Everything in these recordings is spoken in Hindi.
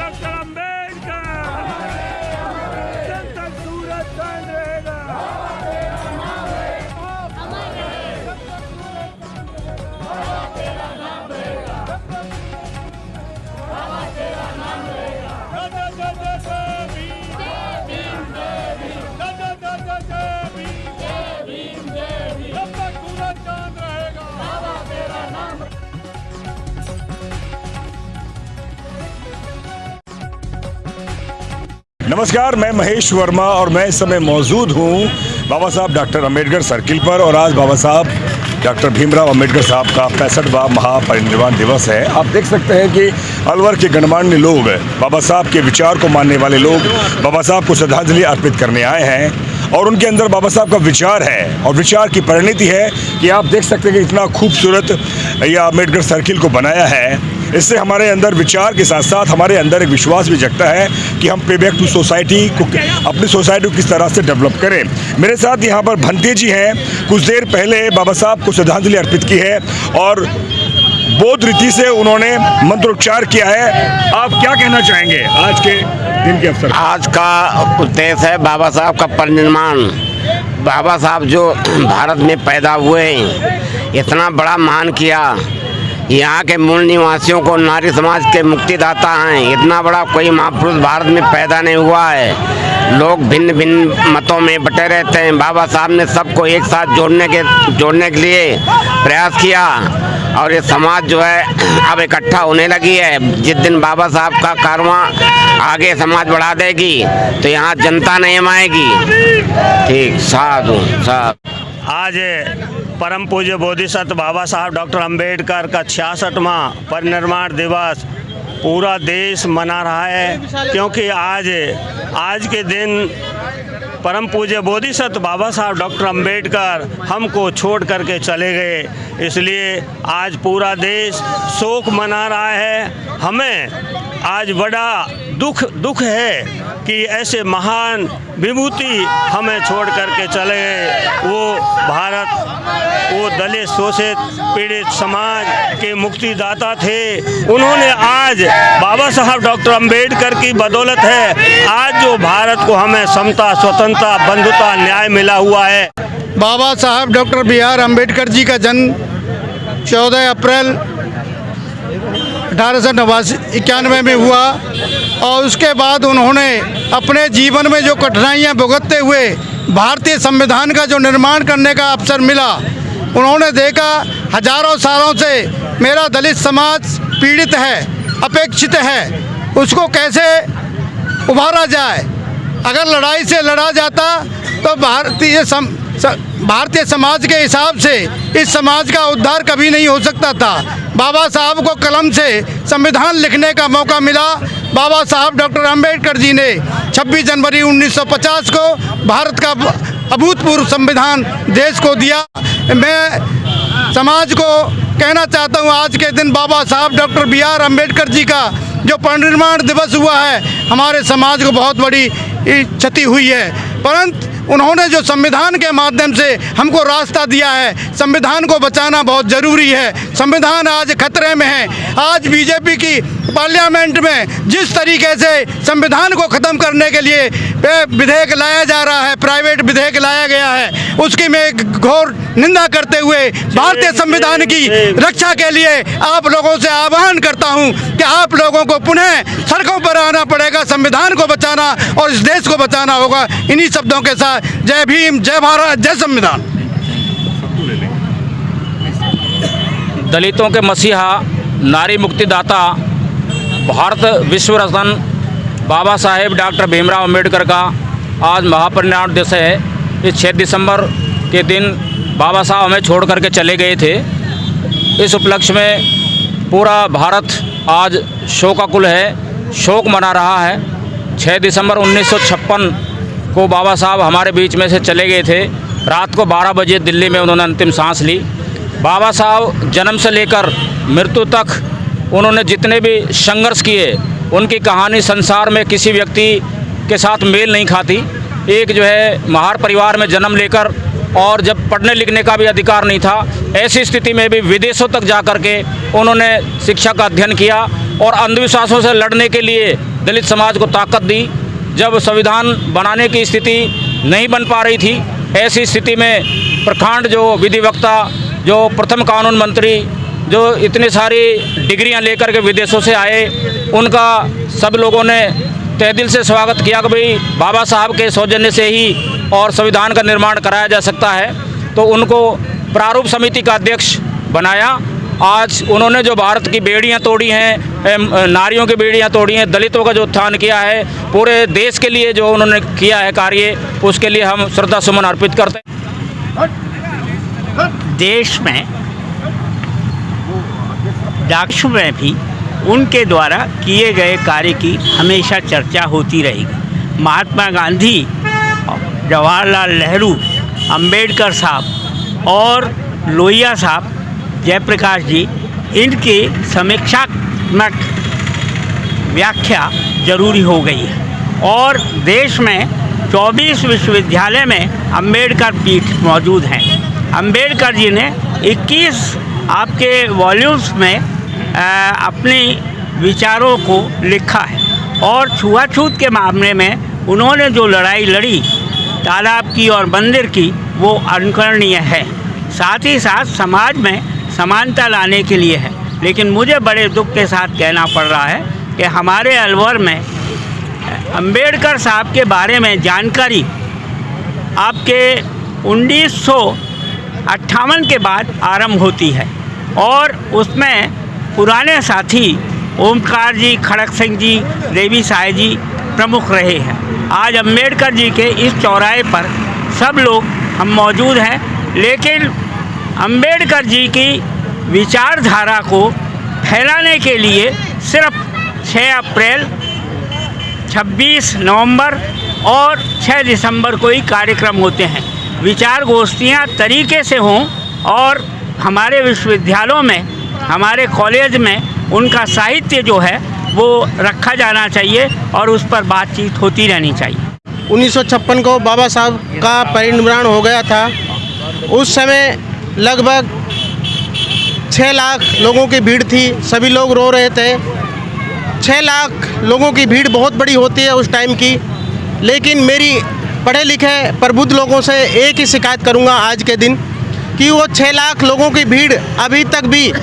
डॉक्टर अम्बेडकर जब तक सूरज चांद रहेगा। नमस्कार, मैं महेश वर्मा और मैं इस समय मौजूद हूँ बाबा साहब डॉक्टर अम्बेडकर सर्किल पर। और आज बाबा साहब डॉक्टर भीमराव अम्बेडकर साहब का 65वां महापरिनिर्वाण दिवस है। आप देख सकते हैं कि अलवर के गणमान्य लोग, बाबा साहब के विचार को मानने वाले लोग बाबा साहब को श्रद्धांजलि अर्पित करने आए हैं। और उनके अंदर बाबा साहब का विचार है और विचार की परिणति है कि आप देख सकते हैं कि इतना खूबसूरत यह अम्बेडकर सर्किल को बनाया है। इससे हमारे अंदर विचार के साथ साथ हमारे अंदर एक विश्वास भी जगता है कि हम पे बैक टू सोसाइटी को, अपनी सोसाइटी को किस तरह से डेवलप करें। मेरे साथ यहाँ पर भंते जी हैं, कुछ देर पहले बाबा साहब को श्रद्धांजलि अर्पित की है और बौद्ध रीति से उन्होंने मंत्रोच्चार किया है। आप क्या कहना चाहेंगे आज के दिन के अवसर? आज का उद्देश्य है बाबा साहब का परिनिर्वाण। बाबा साहब जो भारत में पैदा हुए हैं, इतना बड़ा महान किया, यहाँ के मूल निवासियों को नारी समाज के मुक्तिदाता हैं। इतना बड़ा कोई महापुरुष भारत में पैदा नहीं हुआ है। लोग भिन्न भिन्न मतों में बटे रहते हैं। बाबा साहब ने सबको एक साथ जोड़ने के लिए प्रयास किया और ये समाज जो है अब इकट्ठा होने लगी है। जिस दिन बाबा साहब का कारवां आगे समाज बढ़ा देगी तो यहाँ जनता नहीं आएगी। ठीक, साधु साहब। आज परम पूज्य बोधिसत्व बाबा साहब डॉक्टर अम्बेडकर का 66वां परिनिर्वाण दिवस पूरा देश मना रहा है, क्योंकि आज के दिन परम पूज्य बोधिसत्व बाबा साहब डॉक्टर अम्बेडकर हमको छोड़ करके चले गए। इसलिए आज पूरा देश शोक मना रहा है। हमें आज बड़ा दुख है कि ऐसे महान विभूति हमें छोड़ करके चले गए। वो दलित शोषित पीड़ित समाज के मुक्तिदाता थे। उन्होंने आज बाबा साहब डॉक्टर अम्बेडकर की बदौलत है आज जो भारत को हमें समता, स्वतंत्रता, बंधुता, न्याय मिला हुआ है। बाबा साहब doctor B are Ambedkar ji का जन्म 14 अप्रैल 1891 में हुआ और उसके बाद उन्होंने अपने जीवन में जो कठिनाइयाँ भुगतते हुए भारतीय संविधान का जो निर्माण करने का अवसर मिला, उन्होंने देखा हजारों सालों से मेरा दलित समाज पीड़ित है, अपेक्षित है, उसको कैसे उभारा जाए। अगर लड़ाई से लड़ा जाता तो भारतीय समाज के हिसाब से इस समाज का उद्धार कभी नहीं हो सकता था। बाबा साहब को कलम से संविधान लिखने का मौका मिला। बाबा साहब डॉक्टर अम्बेडकर जी ने 26 जनवरी 1950 को भारत का अभूतपूर्व संविधान देश को दिया। मैं समाज को कहना चाहता हूँ, आज के दिन बाबा साहब doctor B are Ambedkar ji का जो परिनिर्वाण दिवस हुआ है, हमारे समाज को बहुत बड़ी क्षति हुई है। परंतु उन्होंने जो संविधान के माध्यम से हमको रास्ता दिया है, संविधान को बचाना बहुत ज़रूरी है। संविधान आज खतरे में है। आज बीजेपी की पार्लियामेंट में जिस तरीके से संविधान को ख़त्म करने के लिए विधेयक लाया जा रहा है, प्राइवेट विधेयक लाया गया है, उसकी मैं घोर निंदा करते हुए भारतीय संविधान की रक्षा के लिए आप लोगों से आह्वान करता हूं कि आप लोगों को पुनः सड़कों पर आना पड़ेगा, संविधान को बचाना और इस देश को बचाना होगा। इन्हीं शब्दों के साथ जय भीम, जय भारत, जय संविधान। दलितों के मसीहा, नारी मुक्तिदाता, भारत विश्व रत्न बाबा साहेब डॉक्टर भीमराव अम्बेडकर का आज महापरिनिर्वाण दिवस है। इस 6 दिसंबर के दिन बाबा साहब हमें छोड़ करके चले गए थे। इस उपलक्ष्य में पूरा भारत आज शोकाकुल है, शोक मना रहा है। 6 दिसंबर 1956 को बाबा साहब हमारे बीच में से चले गए थे। रात को 12 बजे दिल्ली में उन्होंने अंतिम सांस ली। बाबा साहब जन्म से लेकर मृत्यु तक उन्होंने जितने भी संघर्ष किए, उनकी कहानी संसार में किसी व्यक्ति के साथ मेल नहीं खाती। एक जो है महार परिवार में जन्म लेकर और जब पढ़ने लिखने का भी अधिकार नहीं था, ऐसी स्थिति में भी विदेशों तक जा कर के उन्होंने शिक्षा का अध्ययन किया और अंधविश्वासों से लड़ने के लिए दलित समाज को ताकत दी। जब संविधान बनाने की स्थिति नहीं बन पा रही थी, ऐसी स्थिति में प्रखंड जो विधिवक्ता, जो प्रथम कानून मंत्री, जो इतनी सारी डिग्रियां लेकर के विदेशों से आए, उनका सब लोगों ने तहे दिल से स्वागत किया कि भाई बाबा साहब के सौजन्य से ही और संविधान का निर्माण कराया जा सकता है। तो उनको प्रारूप समिति का अध्यक्ष बनाया। आज उन्होंने जो भारत की बेड़ियां तोड़ी हैं, नारियों की बेड़ियां तोड़ी हैं, दलितों का जो उत्थान किया है, पूरे देश के लिए जो उन्होंने किया है कार्य, उसके लिए हम श्रद्धा सुमन अर्पित करते हैं। देश में डाकसू में भी उनके द्वारा किए गए कार्य की हमेशा चर्चा होती रहेगी। महात्मा गांधी, जवाहरलाल नेहरू, अंबेडकर साहब और लोहिया साहब, जयप्रकाश जी, इनकी समीक्षात्मक व्याख्या जरूरी हो गई है। और देश में 24 विश्वविद्यालय में अंबेडकर पीठ मौजूद हैं। अंबेडकर जी ने 21 आपके वॉल्यूम्स में अपने विचारों को लिखा है। और छुआछूत के मामले में उन्होंने जो लड़ाई लड़ी तालाब की और मंदिर की, वो अनुकरणीय है। साथ ही साथ समाज में समानता लाने के लिए है। लेकिन मुझे बड़े दुख के साथ कहना पड़ रहा है कि हमारे अलवर में अंबेडकर साहब के बारे में जानकारी आपके 1958 के बाद आरंभ होती है। और उसमें पुराने साथी ओमकार जी, खड़क सिंह जी, देवी साय जी प्रमुख रहे हैं। आज अंबेडकर जी के इस चौराहे पर सब लोग हम मौजूद हैं, लेकिन अंबेडकर जी की विचारधारा को फैलाने के लिए सिर्फ 6 अप्रैल, 26 नवंबर और 6 दिसंबर को ही कार्यक्रम होते हैं। विचार गोष्ठियाँ तरीके से हों और हमारे विश्वविद्यालयों में, हमारे कॉलेज में उनका साहित्य जो है वो रखा जाना चाहिए और उस पर बातचीत होती रहनी चाहिए। 1956 को बाबा साहब का परिनिर्वाण हो गया था। उस समय लगभग 6 लाख लोगों की भीड़ थी। सभी लोग रो रहे थे। 6 लाख लोगों की भीड़ बहुत बड़ी होती है उस टाइम की। लेकिन मेरी पढ़े लिखे प्रबुद्ध लोगों से एक ही शिकायत करूंगा आज के दिन कि वो 6 लाख लोगों की भीड़ अभी तक भी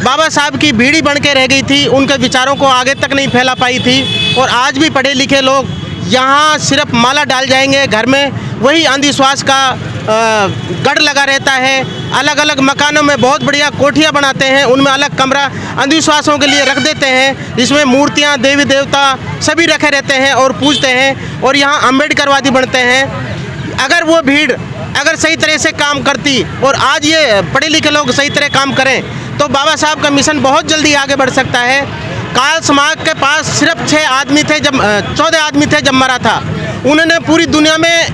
बाबा साहब की भीड़ ही बन के रह गई थी। उनके विचारों को आगे तक नहीं फैला पाई थी। और आज भी पढ़े लिखे लोग यहाँ सिर्फ माला डाल जाएंगे, घर में वही अंधविश्वास का गढ़ लगा रहता है। अलग अलग मकानों में बहुत बढ़िया कोठियाँ बनाते हैं, उनमें अलग कमरा अंधविश्वासों के लिए रख देते हैं, जिसमें मूर्तियाँ, देवी देवता सभी रखे रहते हैं और पूजते हैं और यहाँ अम्बेडकरवादी बनते हैं। अगर वो भीड़ अगर सही तरह से काम करती और आज ये पढ़े लिखे लोग सही तरह काम करें तो बाबा साहब का मिशन बहुत जल्दी आगे बढ़ सकता है। काल समाज के पास सिर्फ 14 आदमी थे जब मरा था। उन्होंने पूरी दुनिया में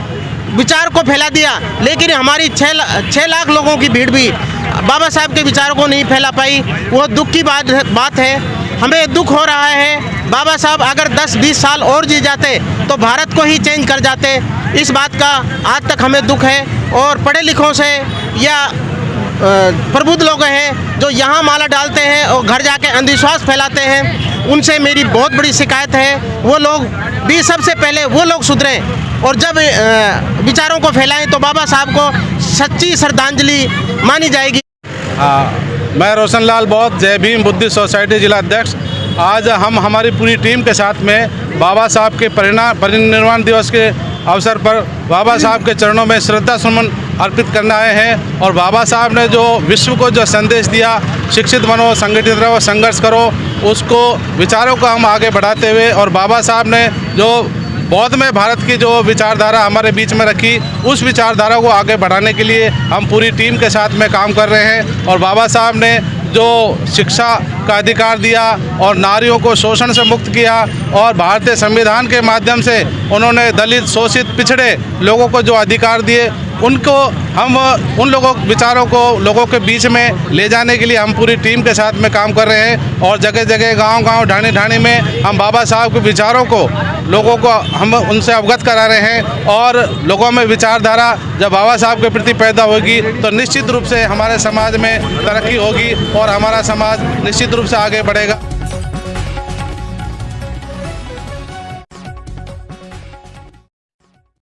विचार को फैला दिया, लेकिन हमारी 6 लाख लोगों की भीड़ भी बाबा साहब के विचारों को नहीं फैला पाई। वो दुख की बात है। हमें दुख हो रहा है। बाबा साहब अगर 10-20 साल और जी जाते तो भारत को ही चेंज कर जाते। इस बात का आज तक हमें दुख है। और पढ़े लिखों से या प्रबुद्ध लोग हैं जो यहाँ माला डालते हैं और घर जाके अंधविश्वास फैलाते हैं, उनसे मेरी बहुत बड़ी शिकायत है। वो लोग भी सबसे पहले वो लोग सुधरें और जब विचारों को फैलाएं तो बाबा साहब को सच्ची श्रद्धांजलि मानी जाएगी। मैं रोशन लाल बौद्ध, जय भीम बुद्धिस्ट सोसाइटी जिला अध्यक्ष। आज हम हमारी पूरी टीम के साथ में बाबा साहब के परिनिर्वाण दिवस के अवसर पर बाबा साहब के चरणों में श्रद्धा सुमन अर्पित करने आए हैं। और बाबा साहब ने जो विश्व को जो संदेश दिया, शिक्षित बनो, संगठित रहो, संघर्ष करो, उसको विचारों को हम आगे बढ़ाते हुए, और बाबा साहब ने जो बौद्ध में भारत की जो विचारधारा हमारे बीच में रखी, उस विचारधारा को आगे बढ़ाने के लिए हम पूरी टीम के साथ में काम कर रहे हैं। और बाबा साहब ने जो शिक्षा का अधिकार दिया और नारियों को शोषण से मुक्त किया और भारतीय संविधान के माध्यम से उन्होंने दलित, शोषित, पिछड़े लोगों को जो अधिकार दिए, उनको हम उन विचारों को लोगों के बीच में ले जाने के लिए हम पूरी टीम के साथ में काम कर रहे हैं। और जगह जगह, गांव-गांव, ढाणी-ढाणी में हम बाबा साहब के विचारों को लोगों को हम उनसे अवगत करा रहे हैं। और लोगों में विचारधारा जब बाबा साहब के प्रति पैदा होगी तो निश्चित रूप से हमारे समाज में तरक्की होगी और हमारा समाज निश्चित रूप से आगे बढ़ेगा।